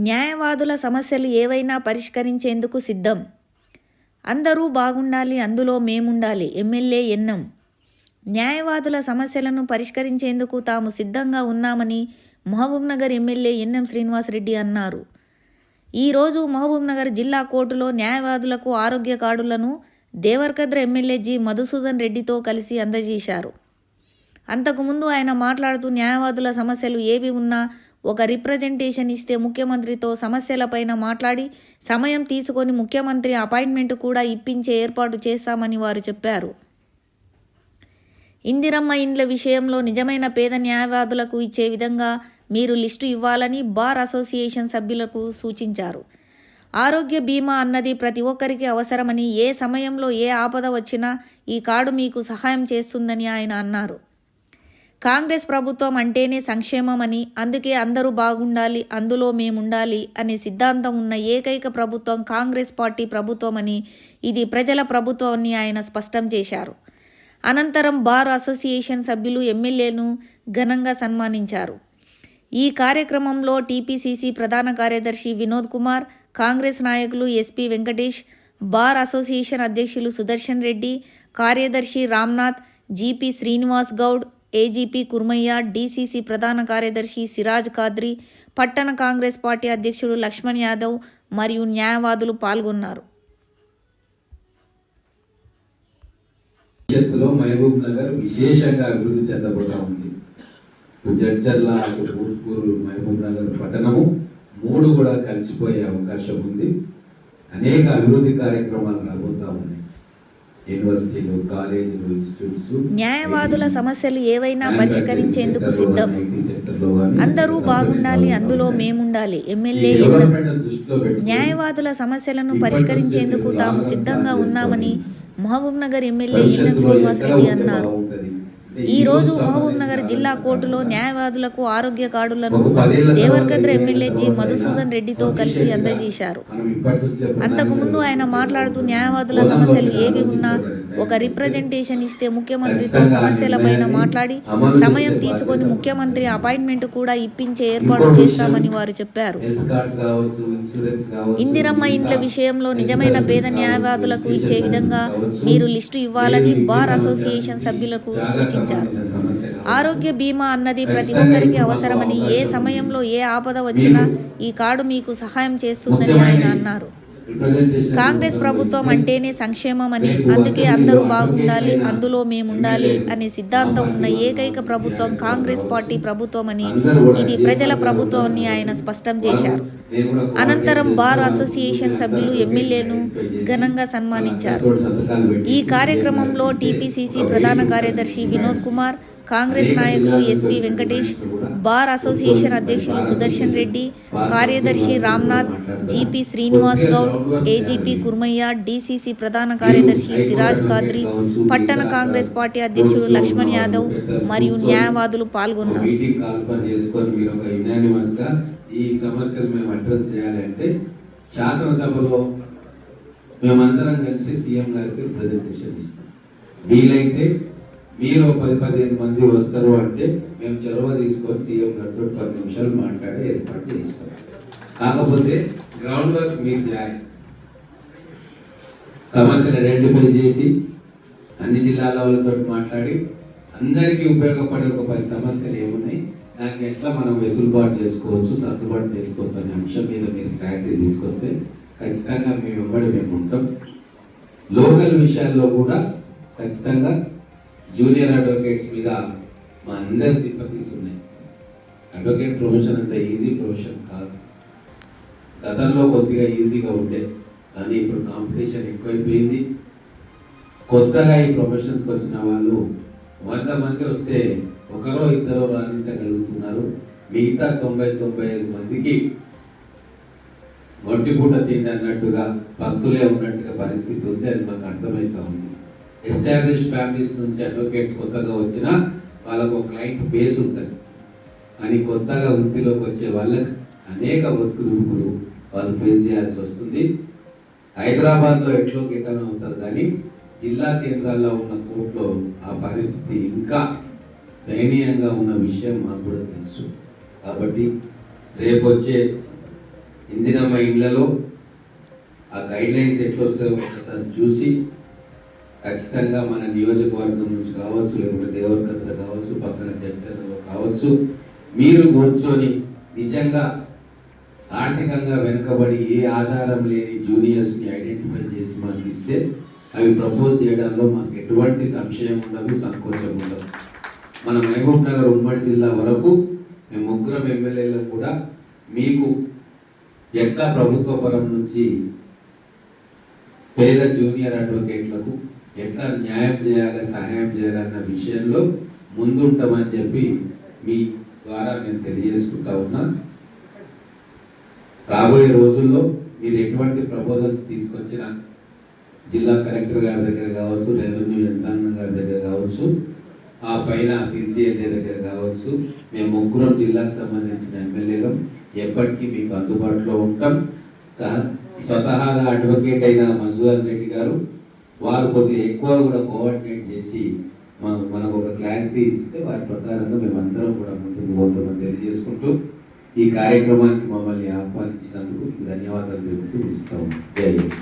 న్యాయవాదుల సమస్యలు ఏవైనా పరిష్కరించేందుకు సిద్ధం. అందరూ బాగుండాలి, అందులో మేముండాలి. ఎమ్మెల్యే ఎన్నం. న్యాయవాదుల సమస్యలను పరిష్కరించేందుకు తాము సిద్ధంగా ఉన్నామని మహబూబ్నగర్ ఎమ్మెల్యే ఎన్నం శ్రీనివాసరెడ్డి అన్నారు. ఈరోజు మహబూబ్నగర్ జిల్లా కోర్టులో న్యాయవాదులకు ఆరోగ్య కార్డులను దేవరకద్ర ఎమ్మెల్యే జి మధుసూదన్ రెడ్డితో కలిసి అందజేశారు. అంతకుముందు ఆయన మాట్లాడుతూ న్యాయవాదుల సమస్యలు ఏవి ఉన్నా ఒక రిప్రజెంటేషన్ ఇస్తే ముఖ్యమంత్రితో సమస్యలపైన మాట్లాడి సమయం తీసుకొని ముఖ్యమంత్రి అపాయింట్మెంట్ కూడా ఇప్పించే ఏర్పాటు చేస్తామని వారు చెప్పారు. ఇందిరమ్మ ఇండ్ల విషయంలో నిజమైన పేద న్యాయవాదులకు ఇచ్చే విధంగా మీరు లిస్టు ఇవ్వాలని బార్ అసోసియేషన్ సభ్యులకు సూచించారు. ఆరోగ్య బీమా అన్నది ప్రతి ఒక్కరికి అవసరమని, ఏ సమయంలో ఏ ఆపద వచ్చినా ఈ కార్డు మీకు సహాయం చేస్తుందని ఆయన అన్నారు. కాంగ్రెస్ ప్రభుత్వం అంటేనే సంక్షేమం అని, అందుకే అందరూ బాగుండాలి, అందులో మేముండాలి అనే సిద్ధాంతం ఉన్న ఏకైక ప్రభుత్వం కాంగ్రెస్ పార్టీ ప్రభుత్వం అని, ఇది ప్రజల ప్రభుత్వం అని ఆయన స్పష్టం చేశారు. అనంతరం బార్ అసోసియేషన్ సభ్యులు ఎమ్మెల్యేను ఘనంగా సన్మానించారు. ఈ కార్యక్రమంలో టీపీసీసీ ప్రధాన కార్యదర్శి వినోద్ కుమార్, కాంగ్రెస్ నాయకులు ఎస్పీ వెంకటేష్, బార్ అసోసియేషన్ అధ్యక్షులు సుదర్శన్ రెడ్డి, కార్యదర్శి Ramnath, GP Srinivas Goud, AGP Kurmaiah, DCC ప్రధాన కార్యదర్శి సిరాజ్ ఖాద్రి, పట్టణ కాంగ్రెస్ పార్టీ అధ్యక్షుడు లక్ష్మణ్ యాదవ్ మరియు న్యాయవాదులు పాల్గొన్నారు. భవిష్యత్తులో మహబూబ్ నగర్ విశేషంగా అభివృద్ధి చెందబోతా ఉంది. జడ్చర్ల, ఊట్కూరు, మహబూబ్ నగర్ పట్టణము మూడు కూడా కలిసిపోయే అవకాశం ఉంది. అనేక అభివృద్ధి కార్యక్రమాలు రాబోతా ఉన్నాయి. యూనివర్సిటీలు, కాలేజీలు, ఇన్స్టిట్యూట్స్. న్యాయవాదుల సమస్యలు ఏవైనా పరిష్కరించేందుకు సిద్ధం. అందరూ బాగుండాలి, అందులో మేముండాలి. ఎమ్మెల్యే ఎన్నం. న్యాయవాదుల సమస్యలను పరిష్కరించేందుకు తాము సిద్ధంగా ఉన్నామని మహబూబ్నగర్ ఎమ్మెల్యే ఎన్నం శ్రీనివాసరెడ్డి అన్నారు. ఈరోజు మహబూబ్నగర్ జిల్లా కోర్టులో న్యాయవాదులకు ఆరోగ్య కార్డులను దేవరకద్ర ఎమ్మెల్యే జి మధుసూదన్ రెడ్డితో కలిసి అందజేశారు. అంతకుముందు ఆయన మాట్లాడుతూ న్యాయవాదుల సమస్యలు ఏవి ఉన్నా ఒక రిప్రజెంటేషన్ ఇస్తే ముఖ్యమంత్రితో సమస్యలపైన మాట్లాడి సమయం తీసుకొని ముఖ్యమంత్రి అపాయింట్మెంట్ కూడా ఇప్పించే ఏర్పాటు చేస్తామని వారు చెప్పారు. ఇందిరమ్మ ఇండ్ల విషయంలో నిజమైన పేద న్యాయవాదులకు ఇచ్చే విధంగా మీరు లిస్టు ఇవ్వాలని బార్ అసోసియేషన్ సభ్యులకు సూచించారు. ఆరోగ్య బీమా అన్నది ప్రతి ఒక్కరికి అవసరమని, ఏ సమయంలో ఏ ఆపద వచ్చినా ఈ కార్డు మీకు సహాయం చేస్తుందని ఆయన అన్నారు. కాంగ్రెస్ ప్రభుత్వం అంటేనే సంక్షేమం అని, అందుకే అందరూ బాగుండాలి, అందులో మేముండాలి అనే సిద్ధాంతం ఉన్న ఏకైక ప్రభుత్వం కాంగ్రెస్ పార్టీ ప్రభుత్వం అని, ఇది ప్రజల ప్రభుత్వం అని ఆయన స్పష్టం చేశారు. అనంతరం బార్ అసోసియేషన్ సభ్యులు ఎమ్మెల్యేను ఘనంగా సన్మానించారు. ఈ కార్యక్రమంలో టీపీసీసీ ప్రధాన కార్యదర్శి వినోద్ కుమార్, కాంగ్రెస్ నాయకులు ఎస్పీ వెంకటేష్, బార్ అసోసియేషన్ అధ్యక్షులు సుదర్శన్ రెడ్డి, కార్యదర్శి Ramnath, GP Srinivas Goud, AGP Kurmaiah, DCC ప్రధాన కార్యదర్శి సిరాజ్ ఖాద్రి, పట్టణ కాంగ్రెస్ పార్టీ అధ్యక్షుడు లక్ష్మణ్ యాదవ్ మరియు న్యాయవాదులు పాల్గొన్నారు. ఈ సమస్యలు మేము అడ్రస్ చేయాలంటే శాసనసభలో మేమందరం కలిసి సీఎం గారికి ప్రజెంటేషన్ ఇస్తాం. వీలైతే మీరు 10-15 మంది వస్తారు అంటే మేము చొరవ తీసుకొని సీఎం గారితో 10 నిమిషాలు మాట్లాడి ఏర్పాటు చేస్తాం. కాకపోతే గ్రౌండ్ వర్క్ మీరు చేయాలి. సమస్యలు ఐడెంటిఫై చేసి అన్ని జిల్లాల వాళ్ళతో మాట్లాడి అందరికీ ఉపయోగపడే ఒక 10 సమస్యలు ఏమున్నాయి, దాన్ని ఎట్లా మనం వెసులుబాటు చేసుకోవచ్చు, సర్దుబాటు చేసుకోవచ్చు అనే అంశం మీద మీరు క్లారిటీ తీసుకొస్తే ఖచ్చితంగా మీ వెంబడి మేము ఉంటాం. లోకల్ విషయాల్లో కూడా ఖచ్చితంగా జూనియర్ అడ్వకేట్స్ మీద మా అందరి సింపతీస్ ఉన్నాయి. అడ్వకేట్ ప్రొఫెషన్ అంత ఈజీ ప్రొఫెషన్ కాదు. గతంలో కొద్దిగా ఈజీగా ఉండే, కానీ ఇప్పుడు కాంపిటీషన్ ఎక్కువైపోయింది. కొత్తగా ఈ ప్రొఫెషన్స్కి వచ్చిన వాళ్ళు 100 మంది వస్తే ఒకరో ఇద్దరో రాణించగలుగుతున్నారు. మిగతా 90-95 మందికి ఒంటిపూట తిండి అన్నట్టుగా పస్తులే ఉన్నట్టుగా పరిస్థితి ఉంది. అది మాకు అర్థమవుతా ఉంది. ఎస్టాబ్లిష్ ఫ్యామిలీస్ నుంచి అడ్వకేట్స్ కొత్తగా వచ్చినా వాళ్ళకు ఒక క్లయింట్ బేస్ ఉంటుంది, కానీ కొత్తగా వృత్తిలోకి వచ్చే వాళ్ళకి అనేక ఒత్తిడులు వాళ్ళు ఫేస్ చేయాల్సి వస్తుంది. హైదరాబాద్లో ఎట్లో గిటాను అవుతారు, కానీ జిల్లా కేంద్రాల్లో ఉన్న కోర్టులో ఆ పరిస్థితి ఇంకా దయనీయంగా ఉన్న విషయం మాకు కూడా తెలుసు. కాబట్టి రేపు వచ్చే ఇందిరమ్మ ఇండ్లలో ఆ గైడ్ లైన్స్ ఎట్లా వస్తాయో ఒకసారి చూసి ఖచ్చితంగా మన నియోజకవర్గం నుంచి కావచ్చు, లేకుంటే దేవరకద్ర కావచ్చు, పక్కన చర్చలలో కావచ్చు, మీరు కూర్చొని నిజంగా ఆర్థికంగా వెనుకబడి ఏ ఆధారం లేని జూనియర్స్ని ఐడెంటిఫై చేసి మాకు ఇస్తే అవి ప్రపోజ్ చేయడంలో మాకు ఎటువంటి సంశయం ఉండదు, సంకోచం ఉండదు. మన మహబూబ్ నగర్ ఉమ్మడి జిల్లా వరకు మేము ముగ్గురం ఎమ్మెల్యేలు కూడా మీకు ఎట్లా ప్రభుత్వ పరం నుంచి పేద జూనియర్ అడ్వకేట్లకు ఎట్లా న్యాయం చేయాలి, సహాయం చేయాలన్న విషయంలో ముందుంటామని చెప్పి మీ ద్వారా నేను తెలియజేసుకుంటా ఉన్నా. రాబోయే రోజుల్లో మీరు ఎటువంటి ప్రపోజల్స్ తీసుకొచ్చినా జిల్లా కలెక్టర్ గారి దగ్గర కావచ్చు, రెవెన్యూ యంత్రాంగం గారి దగ్గర కావచ్చు, ఆ పైన సిసిఎల్ఏ దగ్గర కావచ్చు, మేము ముగ్గురం జిల్లాకు సంబంధించిన ఎమ్మెల్యేలు ఎప్పటికీ మీకు అందుబాటులో ఉంటాం. స్వతహాగా అడ్వకేట్ అయిన మధుసూదన్ రెడ్డి గారు వారు కొద్దిగా ఎక్కువ కూడా కోఆర్డినేట్ చేసి మనకు ఒక క్లారిటీ ఇస్తే వారి ప్రకారంగా మేమందరం కూడా ముందుకు పోతామని తెలియజేసుకుంటూ ఈ కార్యక్రమానికి మమ్మల్ని ఆహ్వానించినందుకు ధన్యవాదాలు తెలుపుతూ ఇస్తాము. జై హింద్.